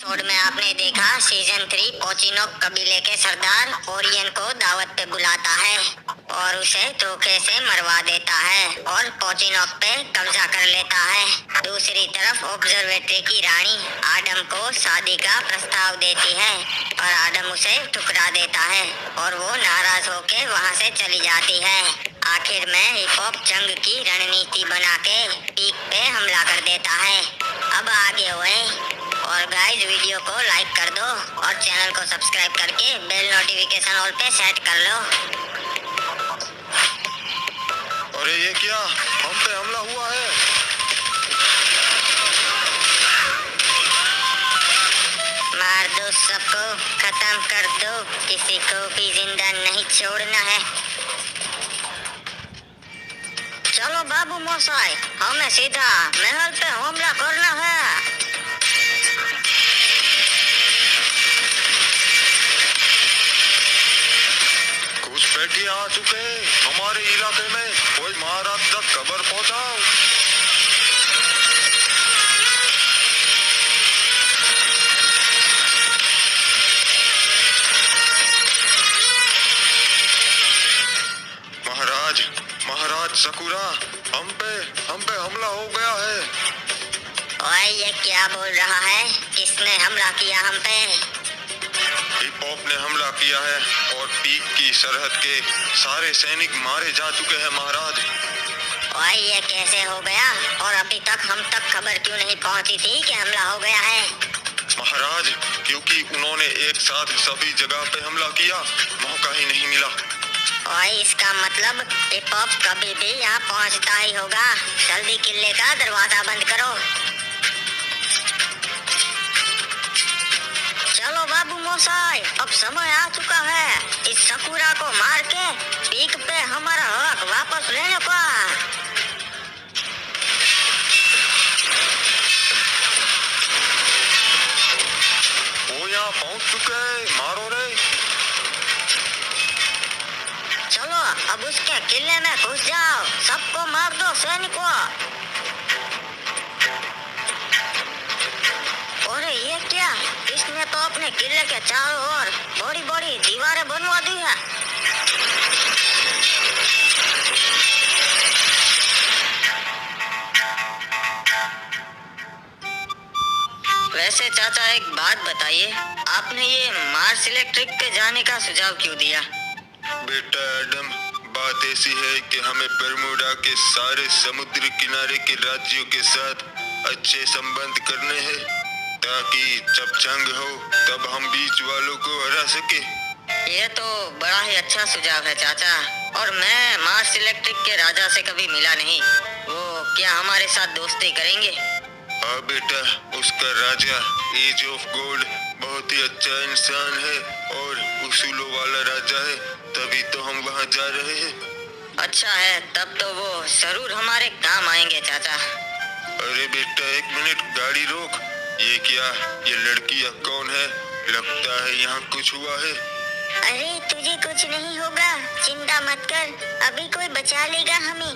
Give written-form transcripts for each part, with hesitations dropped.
Episode में आपने देखा सीजन 3 पोचिनो कबीले के सरदार ओरियन को दावत पे बुलाता है और उसे धोखे से मरवा देता है और पोचिनो पे कब्जा कर लेता है। दूसरी तरफ ऑब्जर्वेटरी की रानी आडम को शादी का प्रस्ताव देती है और आडम उसे ठुकरा देता है और वो नाराज होकर वहाँ से चली जाती है। आखिर में हिप हॉप जंग की रणनीति बना के पीक पे हमला कर देता है। अब आगे हुए और गाइस वीडियो को लाइक कर दो और चैनल को सब्सक्राइब करके बेल नोटिफिकेशन ऑल पे सेट कर लो। अरे ये क्या, हम पे हमला हुआ है। मार दो सबको, खत्म कर दो, किसी को भी जिंदा नहीं छोड़ना है। चलो बाबू मोसाई, हमें सीधा महल पे हमला करना है। घुसपैठिए आ चुके हमारे इलाके में, कोई महाराज तक खबर पहुंचाओ। महाराज सकुरा, हम पे हमला हो गया है। ओए ये क्या बोल रहा है? किसने हमला किया हम पे? हिप हॉप ने हमला किया है और पीक की सरहद के सारे सैनिक मारे जा चुके हैं महाराज। ओए ये कैसे हो गया और अभी तक हम तक खबर क्यों नहीं पहुंची थी कि हमला हो गया है? महाराज, क्योंकि उन्होंने एक साथ सभी जगह पे हमला किया, मौका ही नहीं मिला। ओए इसका मतलब हिप हॉप कभी भी यहाँ पहुँचता ही होगा। जल्दी किले का दरवाजा बंद करो। चलो बाबू मोसाई, अब समय आ चुका है इस सकुरा को मार के पीक पे हमारा हक वापस लेने का। वो यहाँ पहुँच चुके हैं, मारो रे। चलो अब उसके किले में घुस जाओ, सबको मार दो सैनिकों। अरे ये क्या, इसने तो अपने किले के चारों ओर बड़ी बड़ी दीवारें बनवा दी है। वैसे चाचा एक बात बताइए, आपने ये मार्स इलेक्ट्रिक पे जाने का सुझाव क्यों दिया? बेटा एडम, बात ऐसी है कि हमें बरमूडा के सारे समुद्री किनारे के राज्यों के साथ अच्छे संबंध करने हैं, ताकि जब जंग हो तब हम बीच वालों को हरा सके। ये तो बड़ा ही अच्छा सुझाव है चाचा, और मैं मार्स इलेक्ट्रिक के राजा से कभी मिला नहीं, वो क्या हमारे साथ दोस्ती करेंगे? हाँ बेटा, उसका राजा एज ऑफ गोल्ड बहुत ही अच्छा इंसान है और उसूलों वाला राजा है, तभी तो हम वहाँ जा रहे हैं। अच्छा है, तब तो वो जरूर हमारे काम आएंगे चाचा। अरे बेटा एक मिनट, गाड़ी रोक। ये क्या, ये लड़की कौन है? लगता है यहाँ कुछ हुआ है। अरे तुझे कुछ नहीं होगा, चिंता मत कर, अभी कोई बचा लेगा हमें।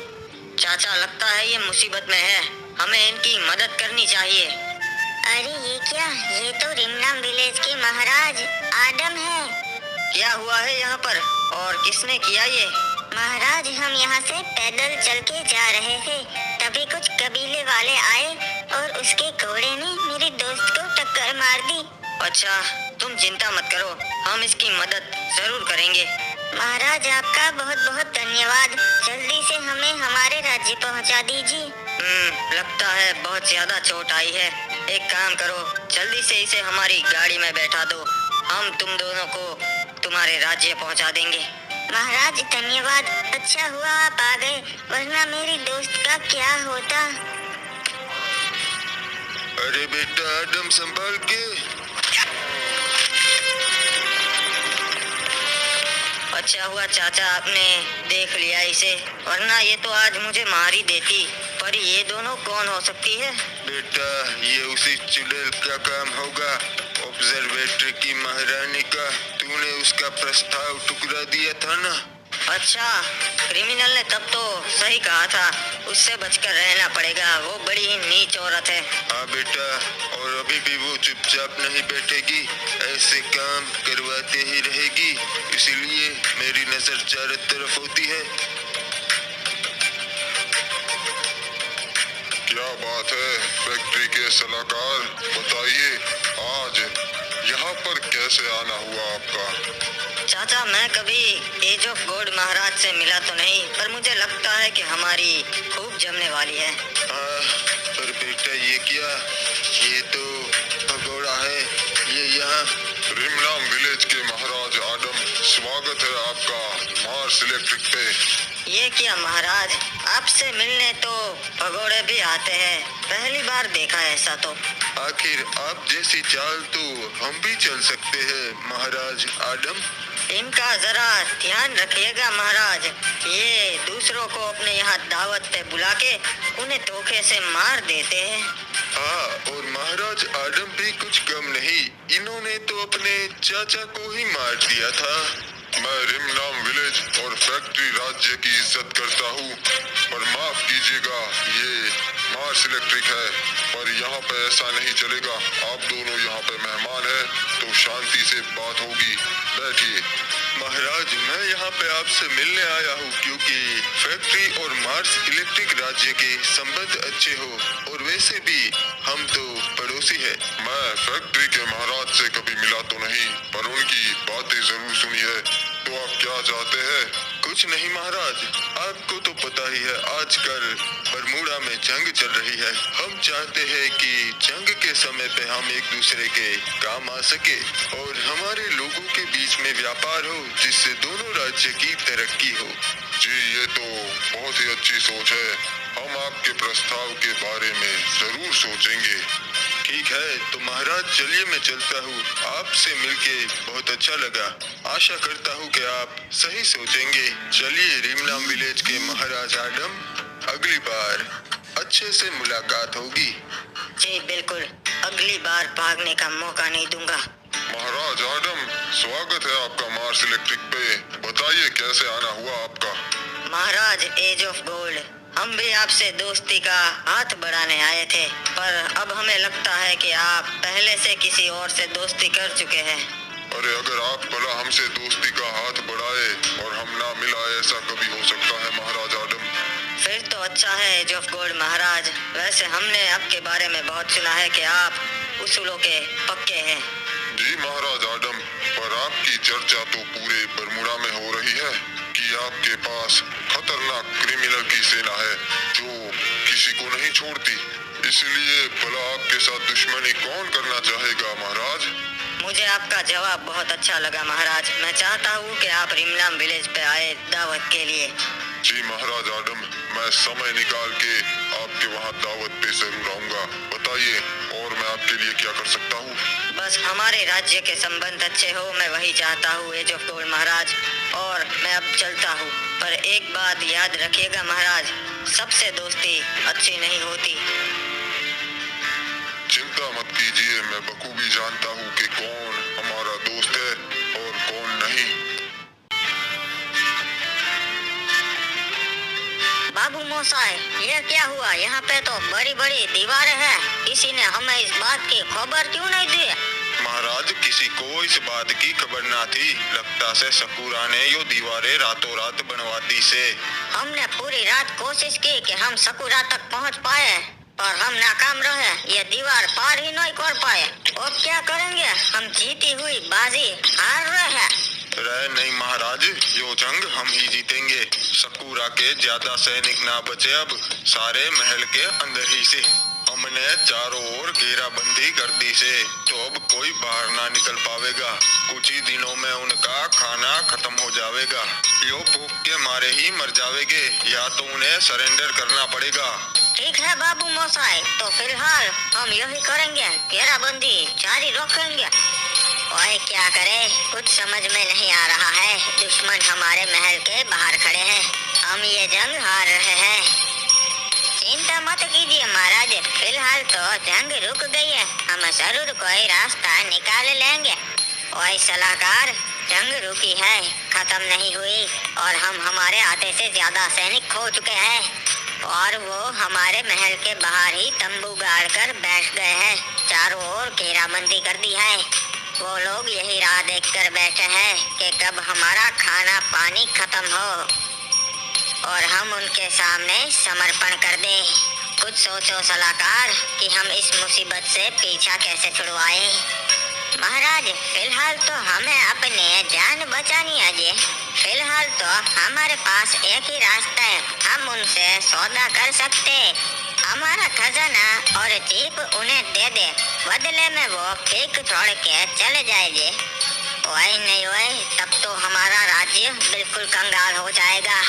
चाचा लगता है ये मुसीबत में है, हमें इनकी मदद करनी चाहिए। अरे ये क्या, ये तो रिमनाम विलेज के महाराज आडम है। क्या हुआ है यहाँ पर और किसने किया ये? महाराज, हम यहाँ से पैदल चल के जा रहे थे, तभी कुछ कबीले वाले आए और उसके घोड़े ने मेरे दोस्त को टक्कर मार दी। अच्छा, तुम चिंता मत करो, हम इसकी मदद जरूर करेंगे। महाराज आपका बहुत बहुत धन्यवाद, जल्दी से हमें हमारे राज्य पहुंचा दीजिए। लगता है बहुत ज्यादा चोट आई है। एक काम करो, जल्दी से इसे हमारी गाड़ी में बैठा दो, हम तुम दोनों को तुम्हारे राज्य पहुंचा देंगे। महाराज धन्यवाद, अच्छा हुआ आप आ गए, वरना मेरी दोस्त का क्या होता। अरे बेटा एडम, संभाल के। अच्छा हुआ चाचा आपने देख लिया इसे, वरना ये तो आज मुझे मार ही देती। पर ये दोनों कौन हो सकती है? बेटा ये उसी चुड़ैल का काम होगा, ऑब्जर्वेटरी की महारानी का। तूने उसका प्रस्ताव ठुकरा दिया था ना। अच्छा, क्रिमिनल ने तब तो सही कहा था, उससे बचकर रहना पड़ेगा, वो बड़ी ही नीच औरत है। हाँ बेटा, और अब कभी भी वो चुपचाप नहीं बैठेगी, ऐसे काम करवाते ही रहेगी। इसीलिए मेरी नजर चारों तरफ होती है। क्या बात है फैक्ट्री के सलाहकार, बताइए आज यहाँ पर कैसे आना हुआ आपका? चाचा, मैं कभी एज ऑफ गॉड महाराज से मिला तो नहीं, पर मुझे लगता है कि हमारी खूब जमने वाली है। पर बेटा ये क्या, ये तो भगोड़ा है। ये यहाँ रिमनाम विलेज के महाराज आडम, स्वागत है आपका मार्स इलेक्ट्रिक पे। ये क्या महाराज, आपसे मिलने तो भगोड़े भी आते हैं, पहली बार देखा है ऐसा तो। आखिर आप जैसी चाल तो हम भी चल सकते हैं महाराज आडम। इनका जरा ध्यान रखिएगा महाराज, ये दूसरों को अपने यहाँ दावत पे बुला के उन्हें धोखे से मार देते हैं। हाँ, और महाराज आडम भी कुछ कम नहीं, इन्होंने तो अपने चाचा को ही मार दिया था। मैं रिमनाम विलेज और फैक्ट्री राज्य की इज्जत करता हूँ, पर माफ कीजिएगा ये मार्स इलेक्ट्रिक है, पर यहाँ पे ऐसा नहीं चलेगा। आप दोनों यहाँ पे मेहमान हैं, तो शांति से बात होगी, बैठिए। महाराज, मैं यहाँ पे आपसे मिलने आया हूँ क्योंकि फैक्ट्री और मार्स इलेक्ट्रिक राज्य के संबंध अच्छे हो, और वैसे भी हम तो पड़ोसी है। मैं फैक्ट्री के महाराज से कभी मिला तो नहीं, पर उनकी बातें जरूर सुनी है। तो आप क्या चाहते हैं? कुछ नहीं महाराज, आपको तो पता ही है आजकल बरमूडा में जंग चल रही है। हम चाहते हैं कि जंग के समय पे हम एक दूसरे के काम आ सके और हमारे लोगों के बीच में व्यापार हो, जिससे दोनों राज्य की तरक्की हो। जी, ये तो बहुत ही अच्छी सोच है। हम आपके प्रस्ताव के बारे में जरूर सोचेंगे। ठीक है, तो महाराज चलिए मैं चलता हूँ। आपसे मिलके बहुत अच्छा लगा। आशा करता हूँ कि आप सही सोचेंगे। चलिए रिमनाम विलेज के महाराज आडम, अगली बार अच्छे से मुलाकात होगी। जी बिल्कुल, अगली बार भागने का मौका नहीं दूंगा। महाराज आडम, स्वागत है आपका मार्स इलेक्ट्रिक पे। बताइए कैसे आना हुआ आपका? महाराज एज ऑफ गोल्ड, हम भी आपसे दोस्ती का हाथ बढ़ाने आए थे, पर अब हमें लगता है कि आप पहले से किसी और से दोस्ती कर चुके हैं। अरे अगर आप भला हमसे दोस्ती का हाथ बढ़ाए और हम ना मिलाए, ऐसा कभी हो सकता है महाराज आडम? फिर तो अच्छा है एज ऑफ गोल्ड महाराज। वैसे हमने आपके बारे में बहुत सुना है कि आप उसूलों के पक्के हैं। जी महाराज आडम, पर आपकी चर्चा तो पूरे बरमूडा में हो रही है कि आपके पास खतरनाक क्रिमिनल की सेना है जो किसी को नहीं छोड़ती। इसलिए भला आपके साथ दुश्मनी कौन करना चाहेगा महाराज? मुझे आपका जवाब बहुत अच्छा लगा महाराज। मैं चाहता हूँ कि आप रिमनाम विलेज पे आए दावत के लिए। जी महाराज आडम, मैं समय निकाल के आपके वहाँ दावत पे जरूर आऊँगा। बताइए और मैं आपके लिए क्या कर सकता हूँ? बस हमारे राज्य के संबंध अच्छे हो, मैं वही चाहता हूँ एज ऑफ गोल्ड महाराज। और मैं अब चलता हूँ, पर एक बात याद रखिएगा महाराज, सबसे दोस्ती अच्छी नहीं होती। चिंता मत कीजिए, मैं बखूबी जानता हूँ कि कौन हमारा दोस्त है और कौन नहीं। बाबू मोसाई, ये क्या हुआ? यहाँ पे तो बड़ी बड़ी दीवारें हैं, किसी ने हमें इस बात की खबर क्यों नहीं दी? महाराज, किसी को इस बात की खबर ना थी। लगता से सकूरा ने यो दीवारें रातों रात बनवा दी से। हमने पूरी रात कोशिश की कि हम सकूरा तक पहुँच पाए, पर हम नाकाम रहे। ये दीवार पार ही नहीं कर पाए। और क्या करेंगे? हम जीती हुई बाजी हार रहे हैं। नहीं महाराज, यो जंग हम ही जीतेंगे। सकूरा के ज्यादा सैनिक ना बचे, अब सारे महल के अंदर ही से। हमने चारों ओर घेराबंदी कर दी से, तो अब कोई बाहर ना निकल पावेगा। कुछ ही दिनों में उनका खाना खत्म हो जाएगा। यो भूख के मारे ही मर जावेंगे, या तो उन्हें सरेंडर करना पड़ेगा। ठीक है बाबू मोसाई, तो फिलहाल हम यही करेंगे, घेराबंदी जारी रखेंगे। और क्या करे, कुछ समझ में नहीं आ रहा है। दुश्मन हमारे महल के बाहर खड़े हैं, हम ये जंग हार रहे हैं। चिंता मत कीजिए महाराज, फिलहाल तो जंग रुक गई है, हम जरूर कोई रास्ता निकाल लेंगे। ओए सलाहकार, जंग रुकी है, खत्म नहीं हुई, और हम हमारे आधे से ज्यादा सैनिक खो चुके हैं। और वो हमारे महल के बाहर ही तंबू गाड़कर बैठ गए हैं। चारों ओर घेराबंदी कर दी है। वो लोग यही राह देखकर बैठे हैं कि कब हमारा खाना पानी खत्म हो और हम उनके सामने समर्पण कर दें। कुछ सोचो सलाहकार कि हम इस मुसीबत से पीछा कैसे छुड़वाएं। महाराज, फिलहाल तो हमें अपने जान बचानी है जी। फिलहाल तो हमारे पास एक ही रास्ता है, हम उनसे सौदा कर सकते। हमारा खजाना और जीप उन्हें दे दे, बदले में वो पीक छोड़ के चले जाए जी। वही नहीं हुए तब तो हमारा राज्य बिल्कुल कंगाल हो जाएगा।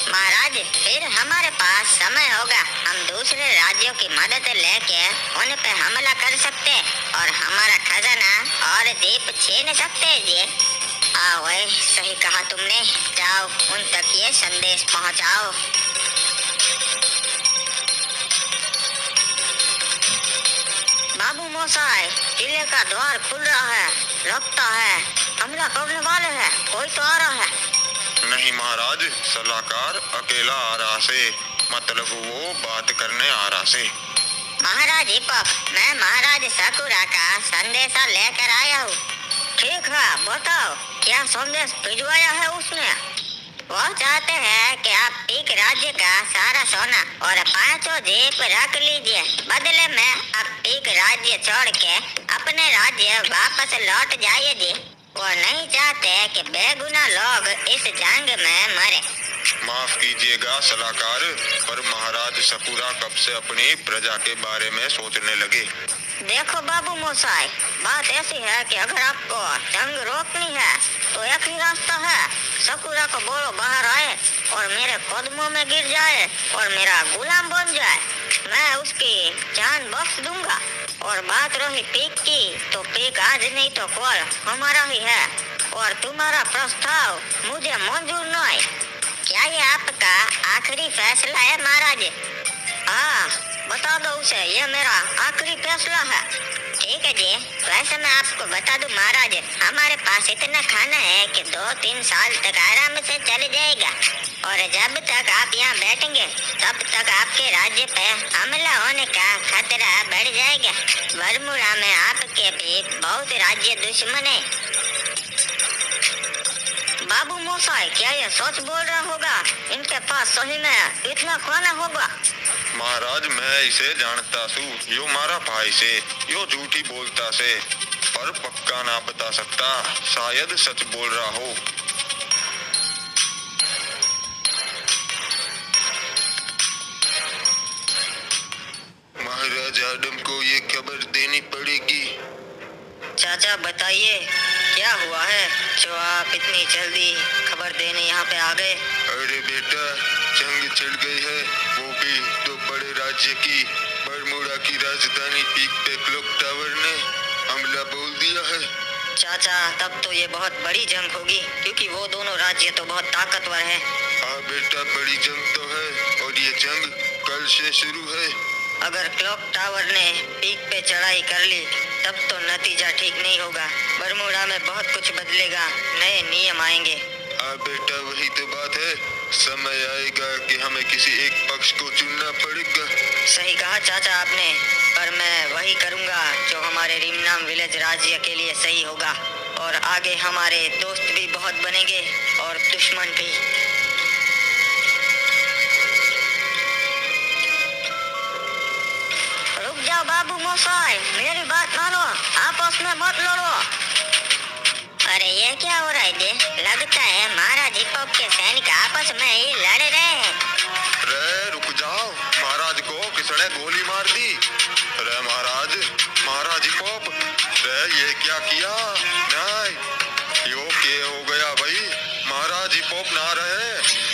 महाराज, फिर हमारे पास समय होगा, हम दूसरे राज्यों की मदद लेके उन पे हमला कर सकते और हमारा खजाना और जीप छीन सकते जी। वही सही कहा तुमने। जाओ, उन तक ये संदेश पहुंचाओ। बाबू मोसाई, किले का द्वार खुल रहा है। लगता है हमला करने वाले हैं। कोई तो आ रहा है। नहीं महाराज, सलाहकार अकेला आ रहा से, मतलब वो बात करने आ रहा से। महाराज हिपॉप, मैं महाराज सकुरा का संदेशा लेकर आया हूँ। ठीक है, बताओ क्या संदेश भिजवाया है उसने? वो चाहते हैं कि आप पीक राज्य का सारा सोना और 5 जीप रख लीजिए, बदले में आप पीक राज्य छोड़ के अपने राज्य वापस लौट जाइए जी। वो नहीं चाहते कि बेगुनाह लोग इस जंग में मरे। माफ कीजिएगा सलाहकार, पर महाराज सकुरा कब से अपनी प्रजा के बारे में सोचने लगे। देखो बाबू मोसाई, बात ऐसी है कि अगर आपको जंग रोकनी है तो एक ही रास्ता है। सकुरा को बोलो बाहर आए और मेरे कदमों में गिर जाए और मेरा गुलाम बन जाए। मैं उसकी जान बख्श दूंगा। और बात रही पीक की, तो पीक आज नहीं तो कल हमारा ही है और तुम्हारा प्रस्ताव मुझे मंजूर नहीं। क्या ये आपका आखिरी फैसला है महाराज? हाँ, बता दो उसे, ये मेरा आखिरी फैसला है। ठीक है जी। वैसे मैं आपको बता दूं महाराज, हमारे पास इतना खाना है कि 2-3 साल तक आराम से चल जाएगा। और जब तक आप यहाँ बैठेंगे तब तक आपके राज्य पे हमला होने का खतरा बढ़ जाएगा। बरमूडा में आपके भी बहुत राज्य दुश्मन है। बाबू मोसाई, क्या ये सच बोल रहा होगा? इनके पास सही में इतना खाना होगा? महाराज, मैं इसे जानता सू, यो मारा भाई से, यो झूठी बोलता से, पर पक्का ना बता सकता, शायद सच बोल रहा हो। महाराज आदम को ये खबर देनी पड़ेगी। चाचा बताइए, क्या हुआ है जो आप इतनी जल्दी खबर देने यहाँ पे आ गए? अरे बेटा, जंग छिड़ गई है, वो भी तो बड़े राज्य की। बरमूडा की राजधानी पीक पे क्लॉक टावर ने हमला बोल दिया है। चाचा, तब तो ये बहुत बड़ी जंग होगी, क्योंकि वो दोनों राज्य तो बहुत ताकतवर हैं। हाँ बेटा, बड़ी जंग तो है और ये जंग कल से शुरू है। अगर क्लॉक टावर ने पीक पे चढ़ाई कर ली तब तो नतीजा ठीक नहीं होगा। बरमूडा में बहुत कुछ बदलेगा, नए नियम आएंगे। हाँ बेटा, वही तो बात है। समय आएगा कि हमें किसी एक पक्ष को चुनना पड़ेगा। सही कहा चाचा आपने, पर मैं वही करूँगा जो हमारे रिमनाम विलेज राज्य के लिए सही होगा। और आगे हमारे दोस्त भी बहुत बनेंगे और दुश्मन भी। रुक जाओ बाबू मोसाई, मेरी बात मानो, आपस में मत लड़ो। अरे ये क्या हो रहा है जी? लगता है महाराज हिपॉप के सैनिक आपस में ही लड़ रहे हैं। अरे रुक जाओ, महाराज को किसने गोली मार दी? अरे महाराज, महाराज हिपॉप, अरे ये क्या किया? नहीं, यो क्या हो गया भाई? महाराज हिपॉप ना रहे।